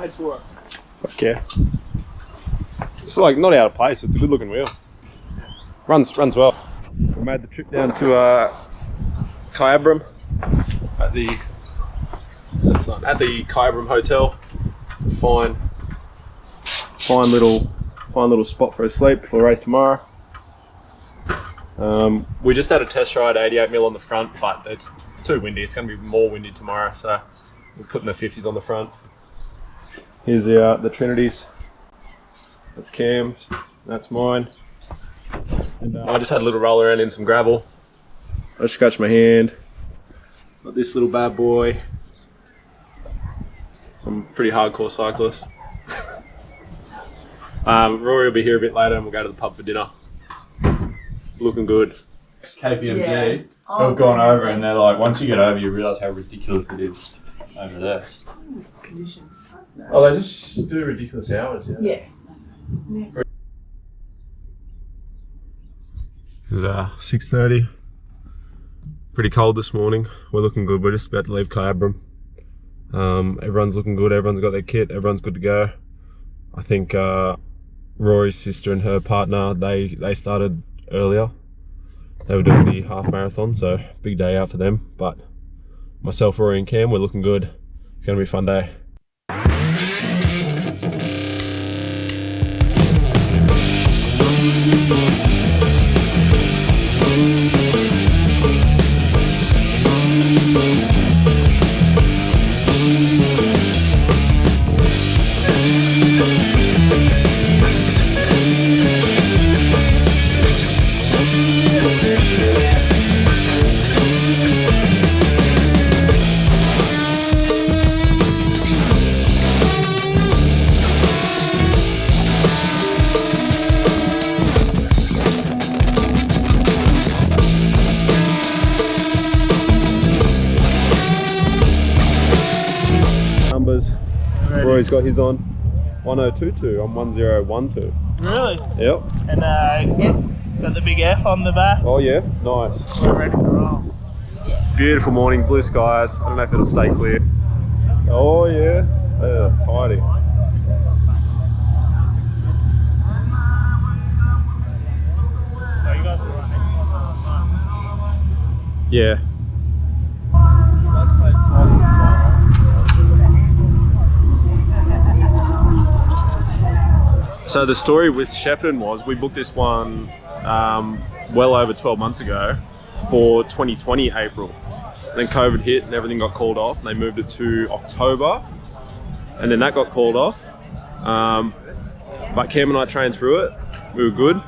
paid for it. Okay. It's like not out of place. It's a good looking wheel. Runs well. We made the trip down to Kyabram at the Kyabram Hotel to find little spot for a sleep before the race tomorrow. We just had a test ride 88mm on the front, but it's too windy. It's going to be more windy tomorrow, so we're putting the 50s on the front. Here's the Trinities. That's Cam's. That's mine. And I just had a little roll around in some gravel. I scratched my hand. Got this little bad boy. Some pretty hardcore cyclists. Rory will be here a bit later and we'll go to the pub for dinner. Looking good. KPMG have gone over and they're like, once you get over, you realise how ridiculous it is over there. Conditions. Oh, they just do ridiculous hours, yeah? Yeah. It's 6:30. Pretty cold this morning. We're looking good. We're just about to leave Kyabram. Everyone's looking good. Everyone's got their kit. Everyone's good to go. I think Rory's sister and her partner, they started earlier. They were doing the half marathon, so big day out for them. But myself, Rory and Cam, we're looking good. It's gonna be a fun day. Rory's got his on 1022. I'm 1012. Really? Yep. And got the big F on the back. Oh yeah, nice. We're ready to roll. Beautiful morning, blue skies. I don't know if it'll stay clear. Oh yeah, tidy. So you guys are running. Yeah. So the story with Shepparton was we booked this one well over 12 months ago for 2020 April. And then COVID hit and everything got called off and they moved it to October and then that got called off. But Cam and I trained through it. We were good.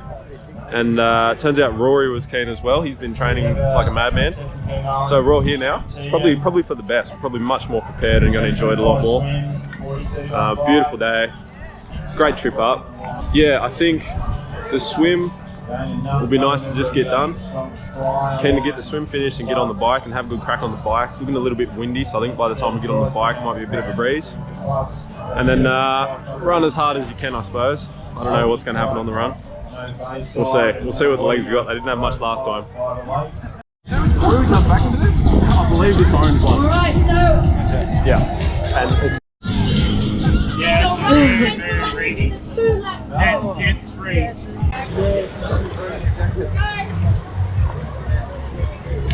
And turns out Rory was keen as well. He's been training like a madman. So we're all here now. It's probably for the best. We're probably much more prepared and going to enjoy it a lot more. Beautiful day. Great trip up. Yeah, I think the swim will be nice to just get done. Keen to get the swim finished and get on the bike and have a good crack on the bike. It's looking a little bit windy, so I think by the time we get on the bike it might be a bit of a breeze. And then run as hard as you can, I suppose. I don't know what's going to happen on the run. We'll see. We'll see what the legs we got. They didn't have much last time. I believe this orange one. Alright, so... Yeah. And it's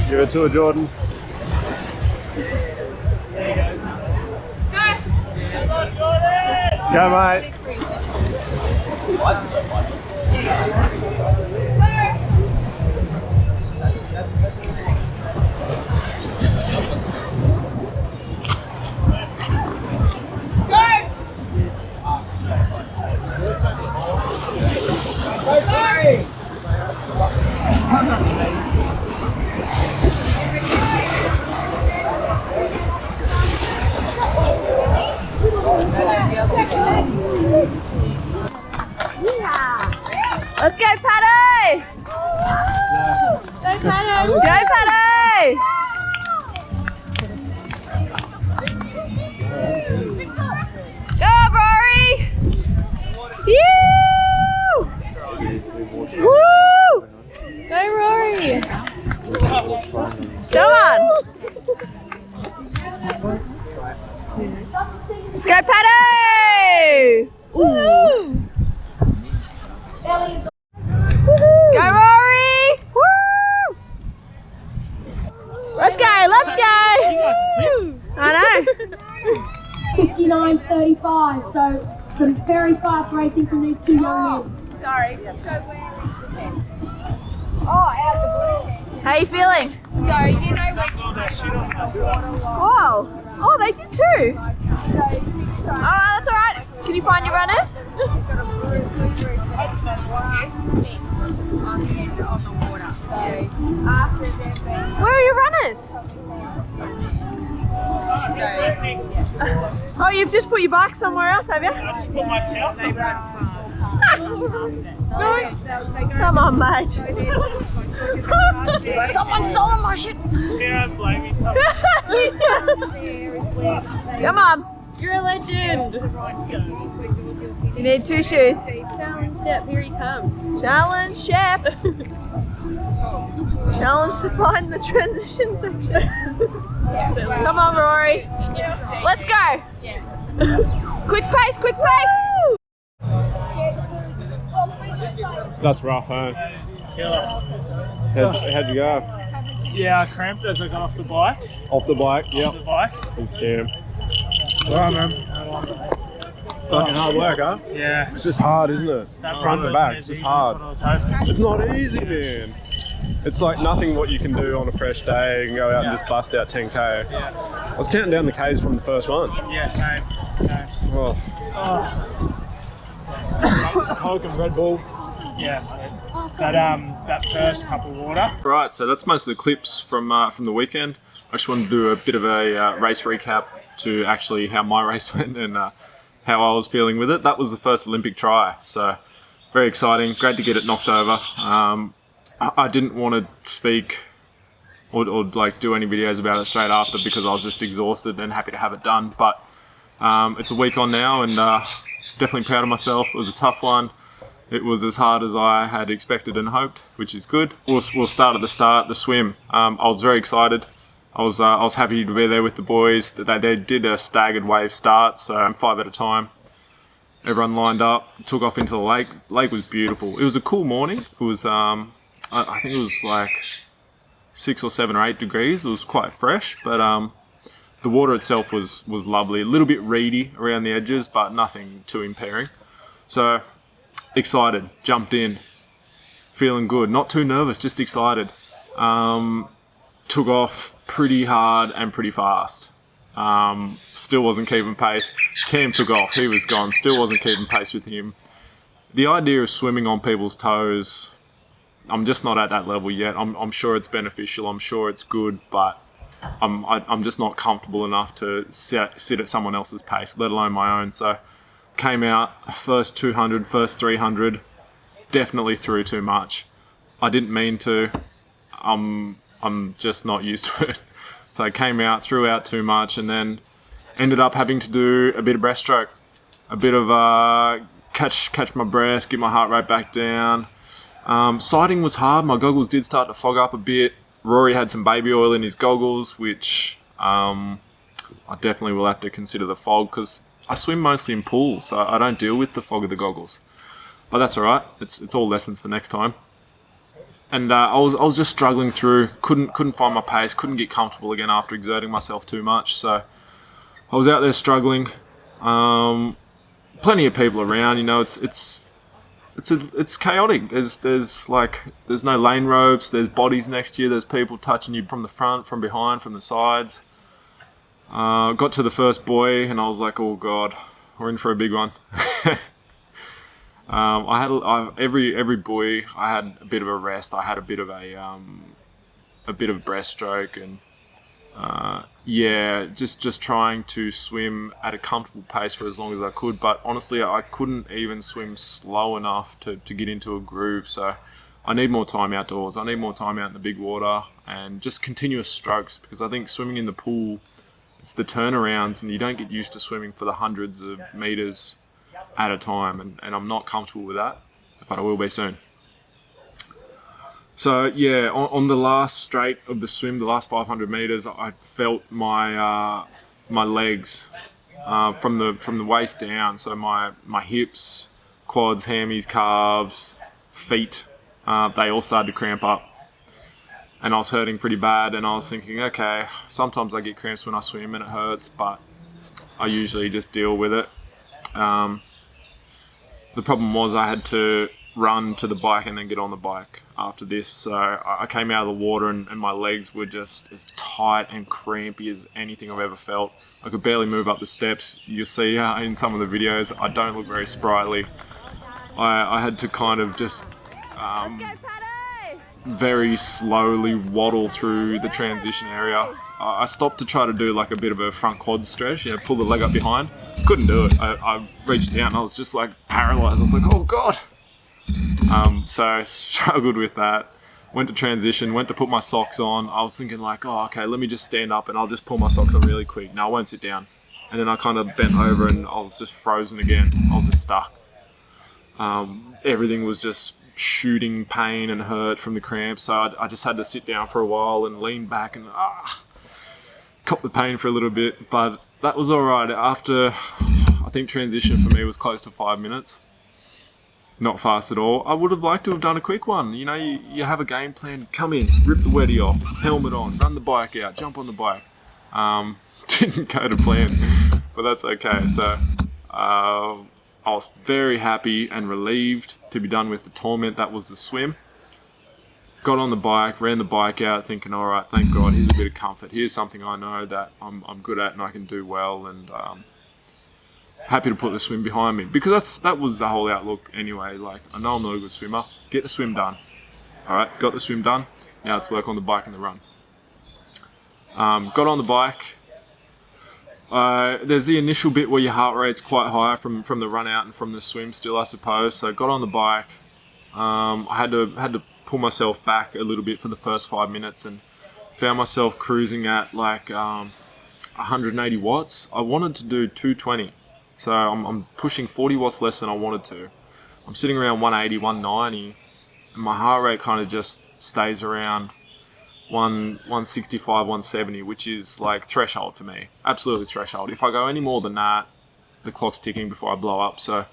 give it to her, Jordan. Go, mate. Let's go, Paddy! Go, Paddy! Go, Paddy! Go, Rory! Woo! Go, Rory! Come on! Let's go, Paddy! Woo! Go Rory! Woo! Let's go, let's go! I know. 59.35, so some very fast racing from these two young men. Sorry. Oh, out the blue. How are you feeling? So, you know when you Whoa! Oh, they did too. Oh, that's alright. Can you find your runners? Where are your runners? Oh, you've just put your bike somewhere else, have you? I just put my towel somewhere. Come on, mate. someone's stolen my shit. Yeah, I'm blaming Come on. You're a legend. You need two shoes. Challenge Shep, here he comes. Challenge Shep. Challenge to find the transition section. Come on, Rory. Let's go. Quick pace, quick pace. That's rough, huh? Killer. How'd you go? Yeah, I cramped as I got off the bike. Off the bike, yep. Off the bike. Damn. Alright, man. Fucking hard work, huh? Yeah. It's just hard, isn't it? That Front and run back, wasn't it's as just easy as hard. what I was hoping. It's not easy, man. It's like nothing what you can do on a fresh day and go out and just bust out 10k. Yeah. I was counting down the k's from the first one. Yeah, same. Oh. Oh. Coke and Red Bull. Yeah. That first cup of water. Right, so that's most of the clips from the weekend. I just wanted to do a bit of a race recap to actually how my race went and how I was feeling with it. That was the first Olympic try, so very exciting. Great to get it knocked over. I didn't want to speak or like do any videos about it straight after because I was just exhausted and happy to have it done. But it's a week on now and definitely proud of myself. It was a tough one. It was as hard as I had expected and hoped, which is good. We'll start at the start, the swim. I was very excited. I was happy to be there with the boys. They did a staggered wave start, so 5 at a time. Everyone lined up, took off into the lake. The lake was beautiful. It was a cool morning. It was, I think it was like 6 or 7 or 8 degrees. It was quite fresh, but the water itself was lovely. A little bit reedy around the edges, but nothing too impairing. So excited, jumped in, feeling good. Not too nervous, just excited. Took off pretty hard and pretty fast. Still wasn't keeping pace. Cam took off, he was gone. Still wasn't keeping pace with him. The idea of swimming on people's toes, I'm just not at that level yet. I'm sure it's beneficial, I'm sure it's good, but I'm just not comfortable enough to sit at someone else's pace, let alone my own. So came out, first 200, first 300, definitely threw too much. I didn't mean to. I'm just not used to it. So I came out, threw out too much, and then ended up having to do a bit of breaststroke, a bit of catch my breath, get my heart rate back down. Sighting was hard. My goggles did start to fog up a bit. Rory had some baby oil in his goggles, which I definitely will have to consider the fog because I swim mostly in pools, so I don't deal with the fog of the goggles. But that's all right. It's all lessons for next time. And I was just struggling through. Couldn't find my pace. Couldn't get comfortable again after exerting myself too much. So I was out there struggling. Plenty of people around. You know, it's chaotic. There's no lane ropes. There's bodies next to you. There's people touching you from the front, from behind, from the sides. Got to the first buoy and I was like, oh god, we're in for a big one. Every buoy I had a bit of a rest. I had a bit of breaststroke and just trying to swim at a comfortable pace for as long as I could. But honestly, I couldn't even swim slow enough to get into a groove. So I need more time outdoors. I need more time out in the big water and just continuous strokes, because I think swimming in the pool, it's the turnarounds and you don't get used to swimming for the hundreds of meters at a time, and I'm not comfortable with that, but I will be soon. So yeah, on the last straight of the swim, the last 500 meters, I felt my legs from the waist down. So my hips, quads, hammies, calves, feet, they all started to cramp up. And I was hurting pretty bad, and I was thinking, okay, sometimes I get cramps when I swim and it hurts, but I usually just deal with it. The problem was I had to run to the bike and then get on the bike after this. So I came out of the water and my legs were just as tight and crampy as anything I've ever felt. I could barely move up the steps. You'll see in some of the videos, I don't look very sprightly. I had to kind of just very slowly waddle through the transition area. I stopped to try to do like a bit of a front quad stretch, you know, pull the leg up behind. Couldn't do it. I reached down, I was just like paralyzed. I was like, oh God. So I struggled with that. Went to transition, went to put my socks on. I was thinking like, oh, okay, let me just stand up and I'll just pull my socks on really quick. No, I won't sit down. And then I kind of bent over and I was just frozen again. I was just stuck. Everything was just shooting pain and hurt from the cramps. So I just had to sit down for a while and lean back and cop the pain for a little bit. But that was all right. After, I think transition for me was close to 5 minutes. Not fast at all. I would have liked to have done a quick one. You know, you have a game plan, come in, rip the weddy off, helmet on, run the bike out, jump on the bike. Didn't go to plan, but that's okay. So I was very happy and relieved to be done with the torment that was the swim. Got on the bike, ran the bike out thinking, all right, thank God, here's a bit of comfort. Here's something I know that I'm good at and I can do well, and happy to put the swim behind me, because that was the whole outlook anyway. Like, I know I'm not a good swimmer, get the swim done. All right, got the swim done. Now let's work on the bike and the run. Got on the bike. There's the initial bit where your heart rate's quite high from the run out and from the swim still, I suppose. So got on the bike. I had to pull myself back a little bit for the first 5 minutes and found myself cruising at like 180 watts. I wanted to do 220. So I'm pushing 40 watts less than I wanted to. I'm sitting around 180, 190, and my heart rate kind of just stays around 165, 170, which is like threshold for me. Absolutely threshold. If I go any more than that, the clock's ticking before I blow up. So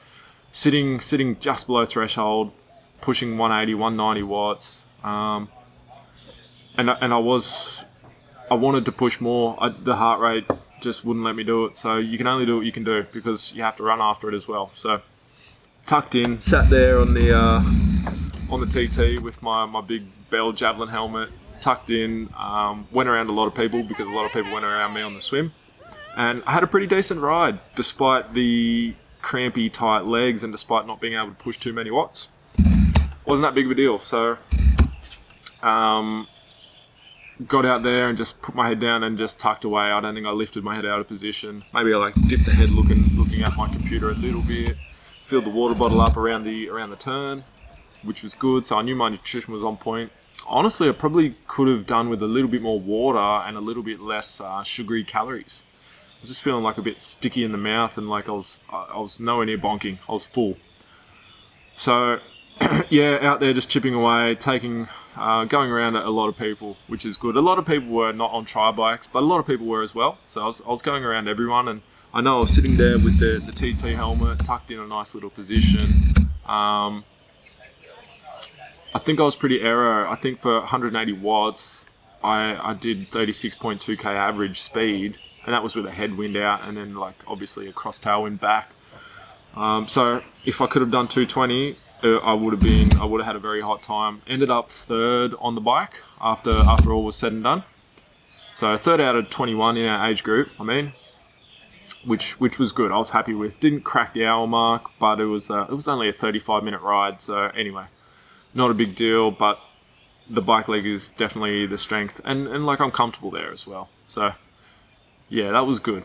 sitting just below threshold, pushing 180, 190 watts, and I wanted to push more. The heart rate just wouldn't let me do it. So you can only do what you can do, because you have to run after it as well. So tucked in, sat there on the TT with my big Bell Javelin helmet, tucked in, went around a lot of people because a lot of people went around me on the swim, and I had a pretty decent ride despite the crampy tight legs and despite not being able to push too many watts. Wasn't that big of a deal. So got out there and just put my head down and just tucked away. I don't think I lifted my head out of position. Maybe I like dipped the head looking at my computer a little bit, filled the water bottle up around the turn, which was good. So I knew my nutrition was on point. Honestly, I probably could have done with a little bit more water and a little bit less sugary calories. I was just feeling like a bit sticky in the mouth, and like I was nowhere near bonking. I was full. So yeah, out there just chipping away, going around a lot of people, which is good. A lot of people were not on tri bikes, but a lot of people were as well. So I was going around everyone, and I know I was sitting there with the TT helmet tucked in a nice little position. I think I was pretty aero. I think for 180 watts, I did 36.2k average speed, and that was with a headwind out and then like obviously a cross tailwind back. So if I could have done 220, I would have had a very hot time. Ended up third on the bike after all was said and done. So third out of 21 in our age group, which was good. I was happy with. Didn't crack the hour mark, but it was only a 35-minute ride. So anyway, not a big deal, but the bike leg is definitely the strength, and like I'm comfortable there as well. So yeah, that was good.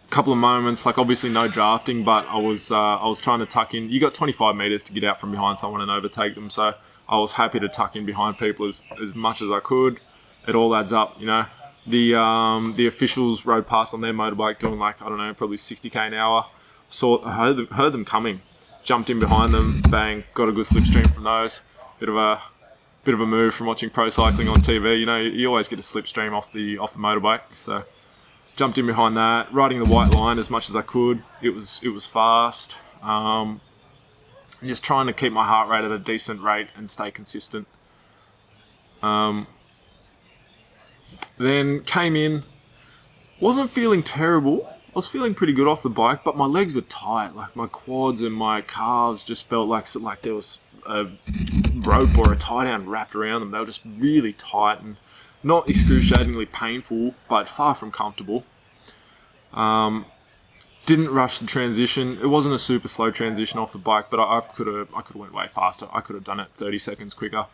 Couple of moments, like obviously no drafting, but I was trying to tuck in. You got 25 meters to get out from behind someone and overtake them, so I was happy to tuck in behind people as much as I could. It all adds up, you know. The officials rode past on their motorbike doing like, I don't know, probably 60k an hour. Heard them coming, jumped in behind them, bang, got a good slipstream from those. Bit of a move from watching pro cycling on TV. You know, you always get a slipstream off the motorbike, so jumped in behind that, riding the white line as much as I could. It was fast. Just trying to keep my heart rate at a decent rate and stay consistent. Then came in, wasn't feeling terrible. I was feeling pretty good off the bike, but my legs were tight. Like my quads and my calves just felt like there was a rope or a tie down wrapped around them. They were just really tight and not excruciatingly painful, but far from comfortable. Didn't rush the transition. It wasn't a super slow transition off the bike, but I could have went way faster. I could have done it 30 seconds quicker.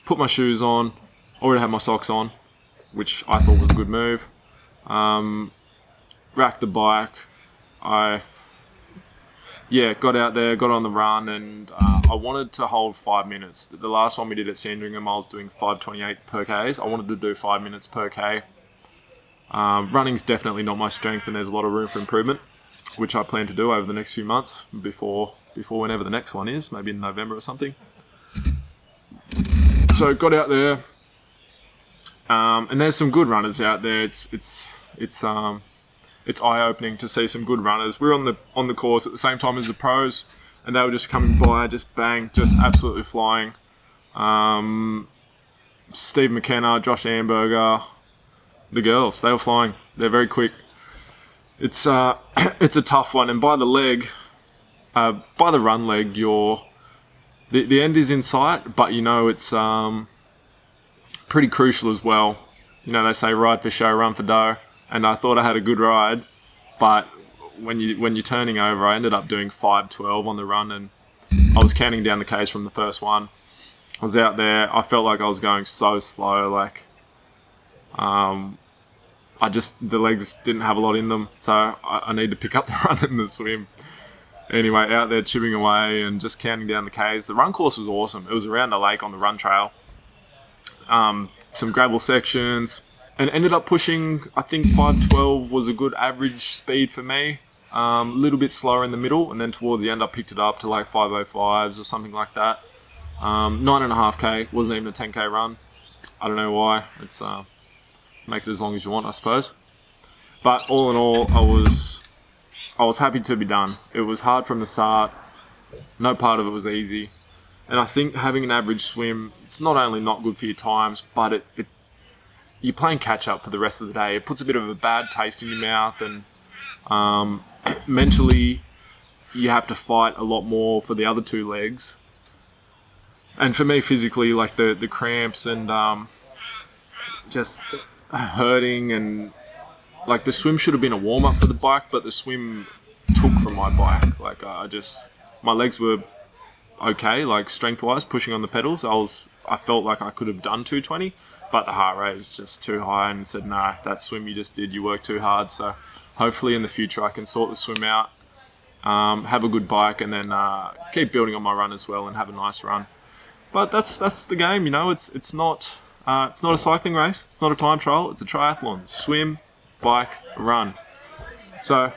Put my shoes on, already had my socks on, which I thought was a good move. Racked the bike. Got out there, got on the run, and I wanted to hold 5 minutes. The last one we did at Sandringham, I was doing 5:28 per Ks. I wanted to do 5 minutes per K. Running's definitely not my strength, and there's a lot of room for improvement, which I plan to do over the next few months before whenever the next one is, maybe in November or something. So got out there, and there's some good runners out there. It's eye-opening to see some good runners. We're on the course at the same time as the pros, and they were just coming by, just bang, just absolutely flying. Steve McKenna, Josh Amberger, the girls, they were flying. They're very quick. It's a tough one, and by the run leg, the end is in sight, but you know it's pretty crucial as well. You know, they say ride for show, run for dough, and I thought I had a good ride, but when you're turning over, I ended up doing 5:12 on the run, and I was counting down the Ks from the first one. I was out there, I felt like I was going so slow, like the legs didn't have a lot in them, so I need to pick up the run and the swim. Anyway, out there chipping away and just counting down the Ks. The run course was awesome. It was around the lake on the run trail. Some gravel sections, and ended up pushing, I think 5:12 was a good average speed for me. A little bit slower in the middle, and then towards the end I picked it up to like 5:05s or something like that. 9.5K, wasn't even a 10K run. I don't know why. It's make it as long as you want, I suppose. But all in all, I was happy to be done. It was hard from the start. No part of it was easy. And I think having an average swim, it's not only not good for your times, but you're playing catch up for the rest of the day. It puts a bit of a bad taste in your mouth, and mentally you have to fight a lot more for the other two legs. And for me, physically, like the cramps and just hurting, and like the swim should have been a warm-up for the bike, but the swim took from my bike. Like my legs were okay, like strength-wise, pushing on the pedals. I felt like I could have done 220, but the heart rate was just too high, and said, nah, that swim you just did, you worked too hard. So hopefully in the future I can sort the swim out, have a good bike, and then keep building on my run as well and have a nice run. But that's the game, you know. It's not a cycling race. It's not a time trial. It's a triathlon. Swim, bike, run. So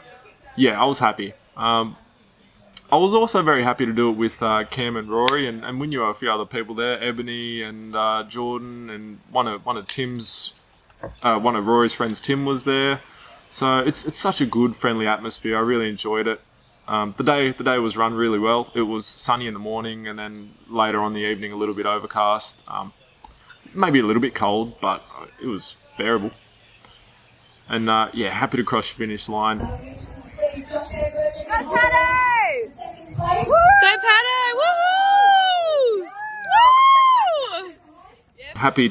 yeah, I was happy. I was also very happy to do it with Cam and Rory, and we knew a few other people there, Ebony and Jordan, and one of Rory's friends, Tim, was there. So it's such a good, friendly atmosphere. I really enjoyed it. The day was run really well. It was sunny in the morning, and then later on the evening a little bit overcast. Maybe a little bit cold, but it was bearable. And yeah, happy to cross the finish line. Go Pato! Go Pato! Woohoo! Woo! Happy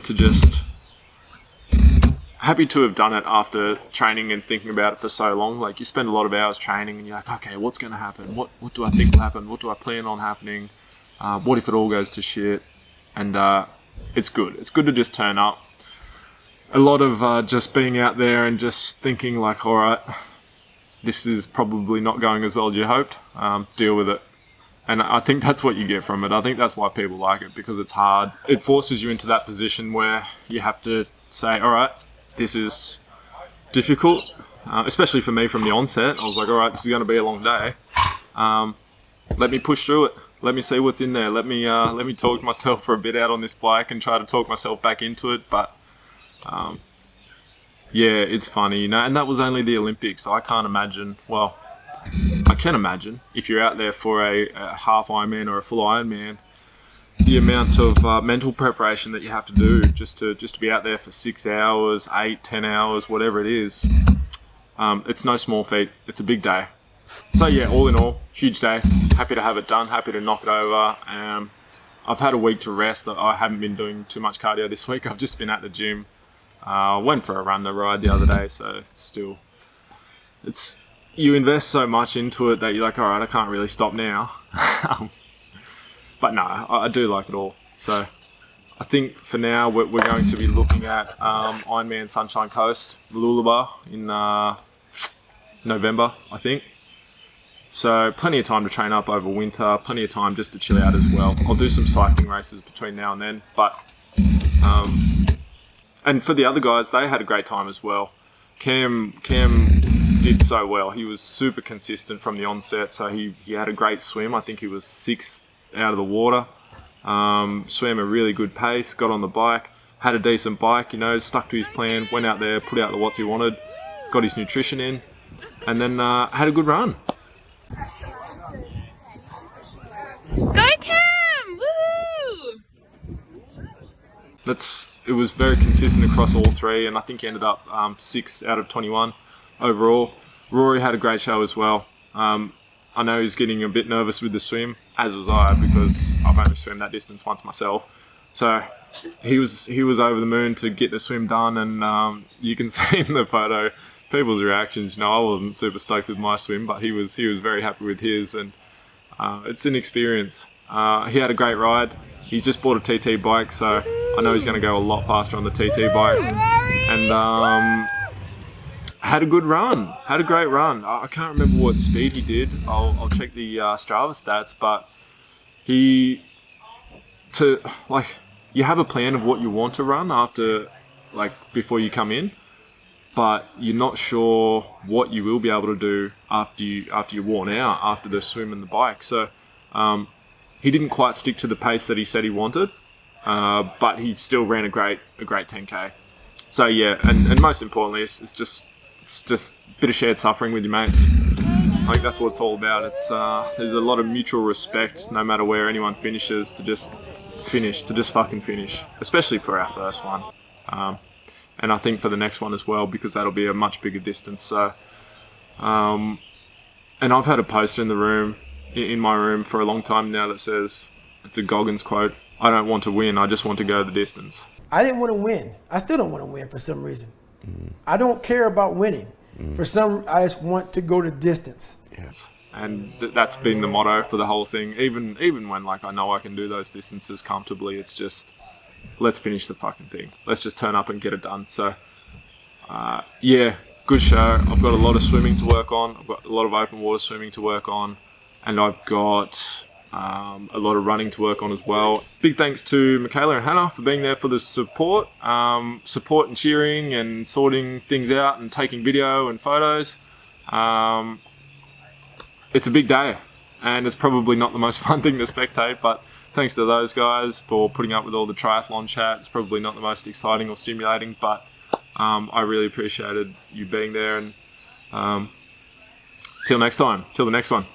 to have done it after training and thinking about it for so long. Like, you spend a lot of hours training and you're like, okay, what's going to happen? What do I think will happen? What do I plan on happening? What if it all goes to shit? And it's good. It's good to just turn up. A lot of just being out there and just thinking like, all right, this is probably not going as well as you hoped. Deal with it. And I think that's what you get from it. I think that's why people like it, because it's hard. It forces you into that position where you have to say, all right, this is difficult, especially for me from the onset. I was like, all right, this is going to be a long day. Let me push through it. Let me see what's in there. Let me talk myself for a bit out on this bike and try to talk myself back into it. But Yeah, it's funny, you know, and that was only the Olympics. I can't imagine, well, I can imagine if you're out there for a half Ironman or a full Ironman, the amount of mental preparation that you have to do just to be out there for 6 hours, 8, 10 hours, whatever it is. It's no small feat. It's a big day. So yeah, all in all, huge day. Happy to have it done. Happy to knock it over. I've had a week to rest. I haven't been doing too much cardio this week. I've just been at the gym. Went for a run to ride the other day, so you invest so much into it that you're like, all right, I can't really stop now. But no, I do like it all. So I think for now we're going to be looking at Ironman Sunshine Coast, Lullaby in November, I think. So plenty of time to train up over winter, plenty of time just to chill out as well. I'll do some cycling races between now and then, but and for the other guys, they had a great time as well. Cam did so well. He was super consistent from the onset, so he had a great swim. I think he was 6th out of the water. Swam a really good pace, got on the bike, had a decent bike, you know, stuck to his plan, went out there, put out the watts he wanted, got his nutrition in, and then had a good run. Go Cam! Woohoo! It was very consistent across all three, and I think he ended up 6th out of 21 overall. Rory had a great show as well. I know he's getting a bit nervous with the swim, as was I, because I've only swum that distance once myself. So he was over the moon to get the swim done, and you can see in the photo people's reactions. You know, I wasn't super stoked with my swim, but he was very happy with his, and it's an experience. He had a great ride. He's just bought a TT bike, so I know he's going to go a lot faster on the TT bike, and had a good run, had a great run. I can't remember what speed he did. I'll check the Strava stats, but you have a plan of what you want to run before you come in, but you're not sure what you will be able to do after you're worn out, after the swim and the bike. So he didn't quite stick to the pace that he said he wanted, but he still ran a great 10K. So yeah, and most importantly, it's just a bit of shared suffering with your mates. I think that's what it's all about. There's a lot of mutual respect, no matter where anyone finishes, to just fucking finish, especially for our first one. And I think for the next one as well, because that'll be a much bigger distance. So, and I've had a poster in my room for a long time now that says, it's a Goggins quote, "I don't want to win, I just want to go the distance." I didn't want to win. I still don't want to win for some reason. I don't care about winning. I just want to go the distance. Yes. And that's been the motto for the whole thing. Even when I know I can do those distances comfortably, it's just, let's finish the fucking thing. Let's just turn up and get it done. So, yeah, good show. I've got a lot of swimming to work on. I've got a lot of open water swimming to work on. And I've got a lot of running to work on as well. Big thanks to Michaela and Hannah for being there for the support and cheering and sorting things out and taking video and photos. It's a big day, and it's probably not the most fun thing to spectate, but thanks to those guys for putting up with all the triathlon chat. It's probably not the most exciting or stimulating, but I really appreciated you being there, and till the next one.